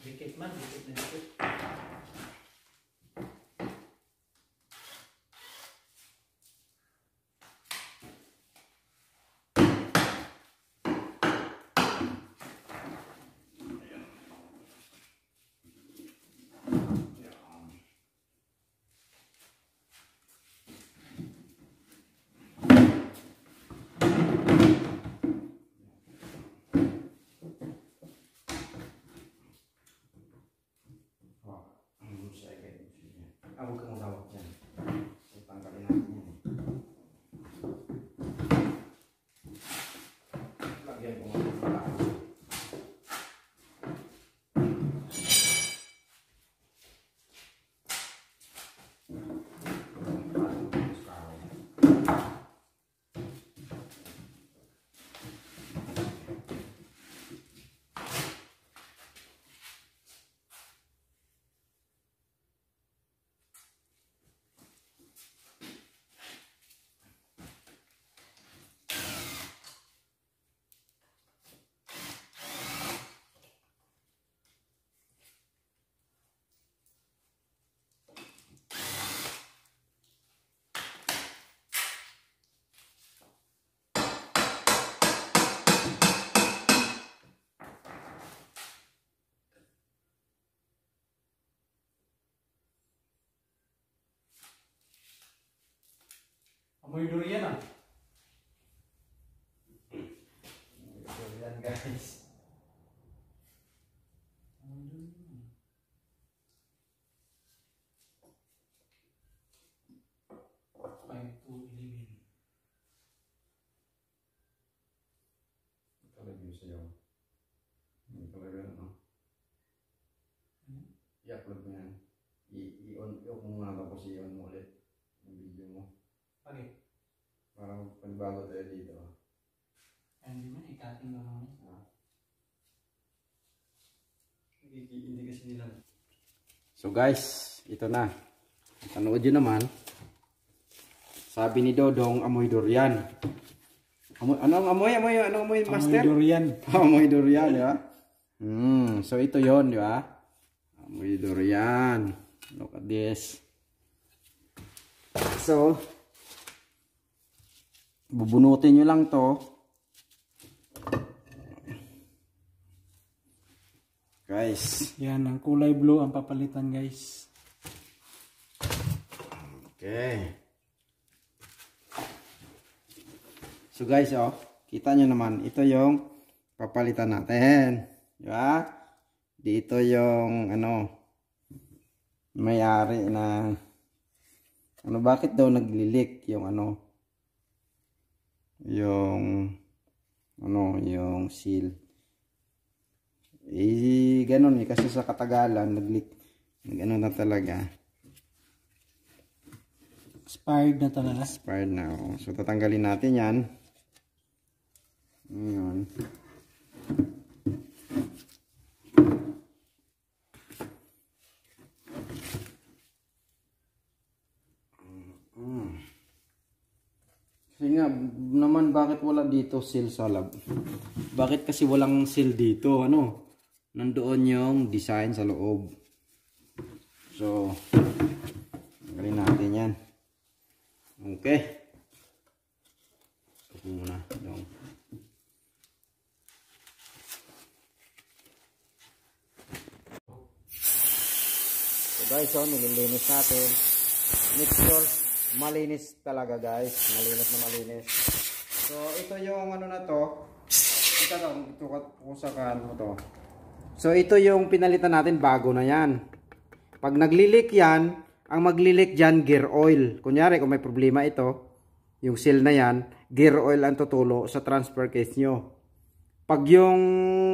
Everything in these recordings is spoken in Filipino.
Dikit man, dikit na dikit. Huwag kang masawak yan. Tanggalin natin yan. Lagyan ko mga pagkakas. Amoy durian ah. Durian guys. Talaga yung sayo. Talaga ano. I-upload mo yan. I-on mo muna tapos i-on mo ulit yung video mo. Okay. Para pagbago tayo dito. Hindi man, ikating lang naman. Hindi kasi nila. So guys, ito na. Panood yun naman. Sabi ni Dodong, amoy durian. Anong amoy? Anong amoy, master? Amoy durian. Amoy durian, di ba? So ito yon, di ba? Amoy durian. Look at this. So, bubunutin nyo lang to. Guys. Yan, ang kulay blue ang papalitan guys. Okay. So guys, oh, kita nyo naman, ito yung papalitan natin. Di ba? Dito yung, may-ari na, bakit daw naglilik yung yung seal. Ganun kasi sa katagalan, nag-leak, na talaga. Expired na talaga. Expired na, oh. So, tatanggalin natin yan. Ngayon. Kasi nga, naman bakit wala dito seal sa lab? Bakit kasi walang seal dito? Nandoon yung design sa loob. So, tanggalin natin yan. Okay. Ito muna. Yung. So guys, nililinis natin. Make sure malinis talaga guys. Malinis na malinis. So, ito yung na to. Ito kusakan mo to. So, ito yung pinalitan natin bago na yan. Pag naglilik yan, ang maglilik dyan, gear oil. Kunyari, kung may problema ito, yung seal na yan, gear oil ang tutulo sa transfer case nyo. Pag yung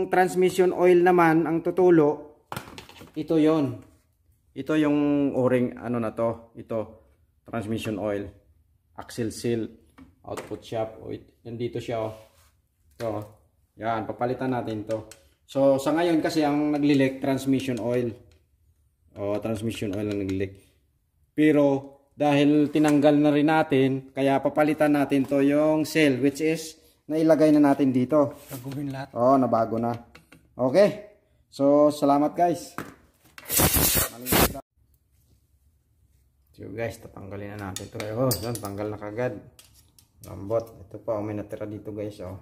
transmission oil naman ang tutulo, ito yon. Ito yung o-ring, na to. Ito, transmission oil. Axle seal. Output shaft. Nandito siya, oh. So, yan, papalitan natin to. So, sa ngayon kasi ang naglilik, transmission oil. Transmission oil ang naglilik. Pero, dahil tinanggal na rin natin, kaya papalitan natin to yung seal, which is, nailagay na natin dito. Baguhin lahat. Nabago na. Okay. So, salamat guys. Malinis na. So guys, tatanggalin na natin ito. Oh, yan, tanggal na kagad. Lambot. Ito pa, may natira dito guys. Oh.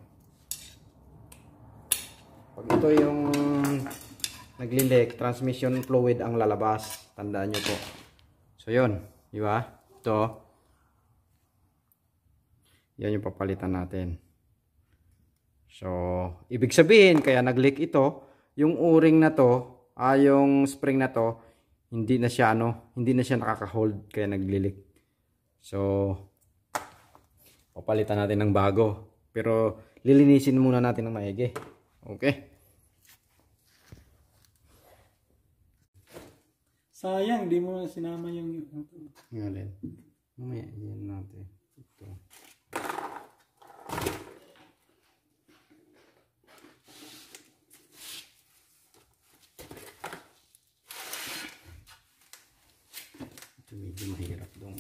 Pag ito yung naglilik, transmission fluid ang lalabas. Tandaan nyo po. So yun, di ba? Ito. Yan yung papalitan natin. So, ibig sabihin, kaya nag-leak ito, yung o-ring na to, yung spring na to, hindi na siya nakaka-hold, kaya nag-leak. So, papalitan natin ng bago. Pero, lilinisin muna natin ng maigi. Okay? Sayang, di mo sinama yung... Ngayon. Mamaya, yan natin. Ito. Medyo mahirap dong.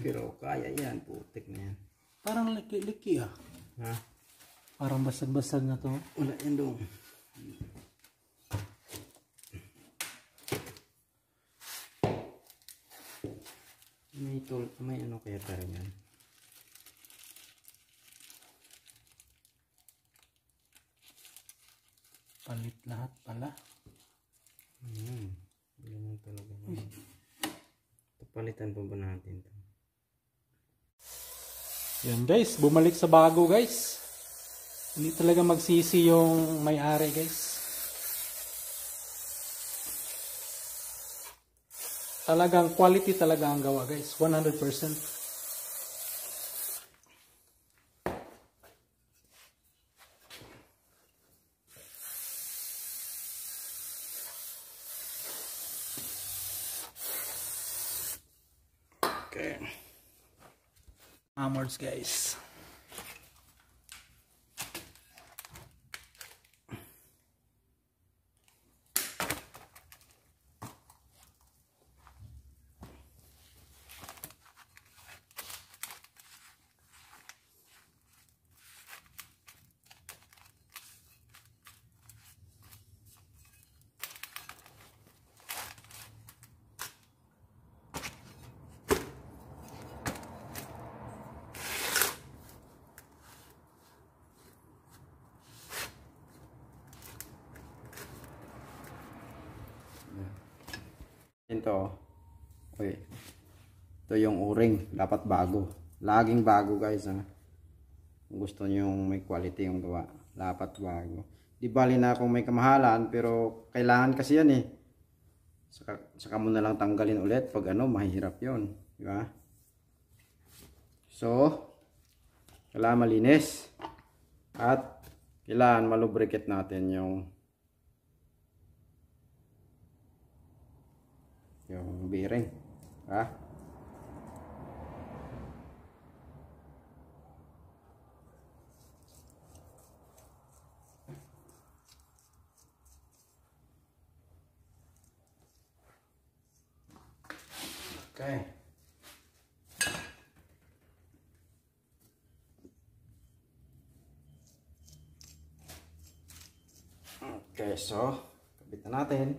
Pero kaya yan, putik na yan. Parang liki-liki ah. Ha? Parang basag-basag na to. Wala yan dong. May ano kaya tayo yan? Palit lahat pala. Ganun talaga. Palitan pa ba natin ito? Yan guys, bumalik sa bago guys. Hindi talaga magsisi yung may-ari guys. Talagang quality talaga ang gawa guys, 100%. Okay. Armors guys. Ito. Okay. Ito yung o-ring, dapat bago. Laging bago guys, ha. Kung gusto niyo yung may quality yung gawa, dapat bago. Di bali na kung may kamahalan, pero kailangan kasi yan eh. Saka mo na lang tanggalin ulit pag ano, mahirap 'yon, di ba? So, kailangan malinis. At kailangan malubricate natin yung bearing, ha? Okay. Okay, so kabit na natin.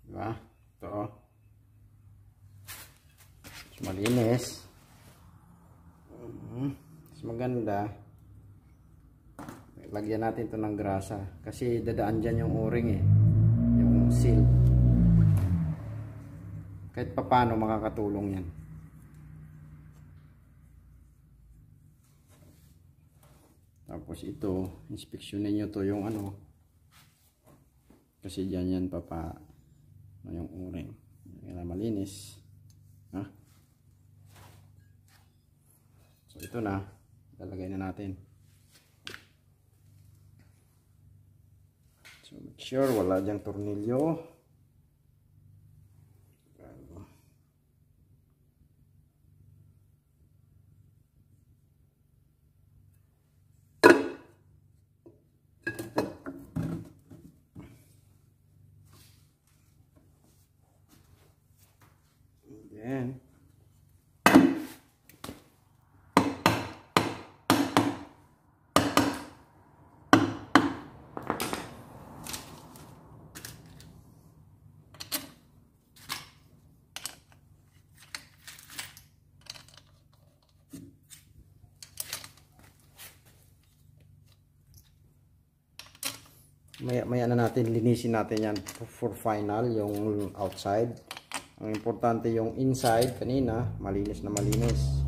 Diba? Ito. Mas malinis. Mas maganda. Lagyan natin ito ng grasa. Kasi dadaan dyan yung o-ring eh. Yung seal. Kahit paano makakatulong yan. Tapos ito, inspeksyonin nyo to yung ano. Kasi dyan yan yung o-ring. Kailangan malinis. Ha? So ito na. Lalagay na natin. So make sure wala dyang tornilyo. Then maya na natin, linisin natin yan for final, yung outside. Ang importante yung inside, kanina, malinis na malinis.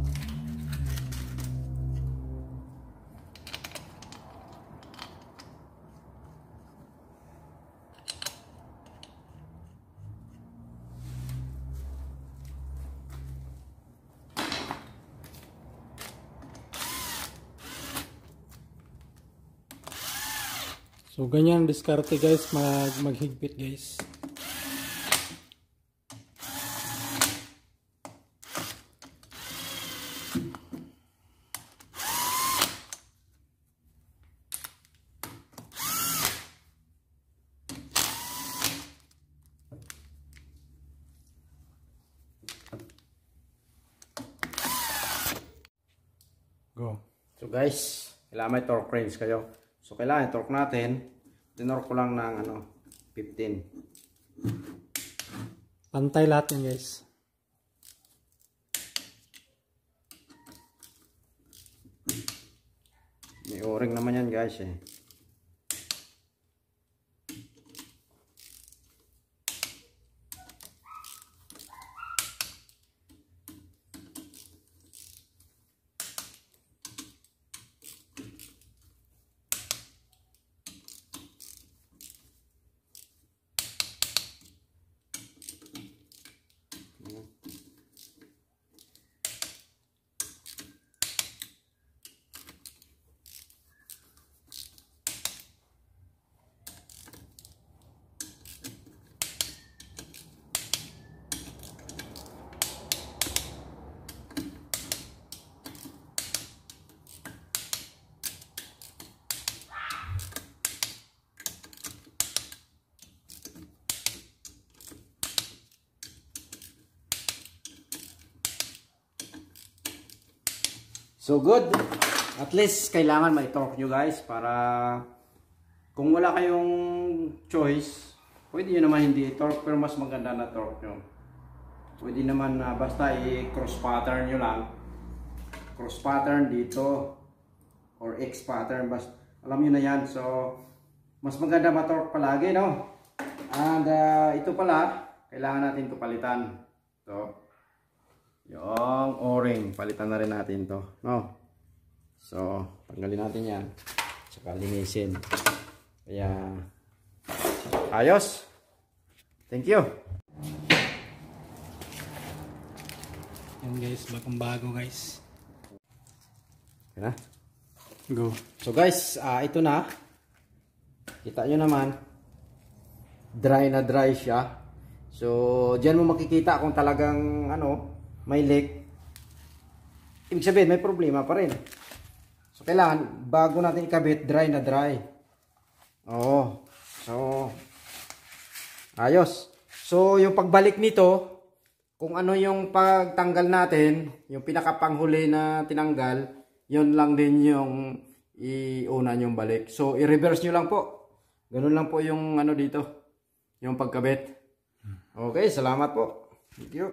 So ganyan diskarte guys, maghigpit guys. Go. So guys, kailangan may torque wrench kayo. So kailangan torque natin, tinorque ko lang ng 15. Pantay lahat yan guys. May o-ring naman yan guys eh. So good. At least kailangan ma-torque nyo guys para kung wala kayong choice, pwede nyo naman hindi i-torque pero mas maganda na torque nyo. Pwede naman basta i-cross pattern nyo lang. Cross pattern dito or X pattern. Basta, alam nyo na yan. So mas maganda ma-torque palagi, no? And ito pala, kailangan natin ito palitan. Yung o-ring, palitan na rin natin to, no? So, tanggalin natin yan. Tsaka linisin. Kaya, ayos. Thank you. Yan guys, bagong bago guys. Okay na? Go. So guys, ito na. Kita nyo naman. Dry na dry siya. So, dyan mo makikita kung talagang, may leak. Ibig sabihin, may problema pa rin. So, kailangan, bago natin ikabit, dry na dry. Oo. So, ayos. So, yung pagbalik nito, kung ano yung pagtanggal natin, yung pinakapanghuli na tinanggal, yun lang din yung iuna nyong balik. So, i-reverse nyo lang po. Ganun lang po yung dito, yung pagkabit. Okay, salamat po. Thank you.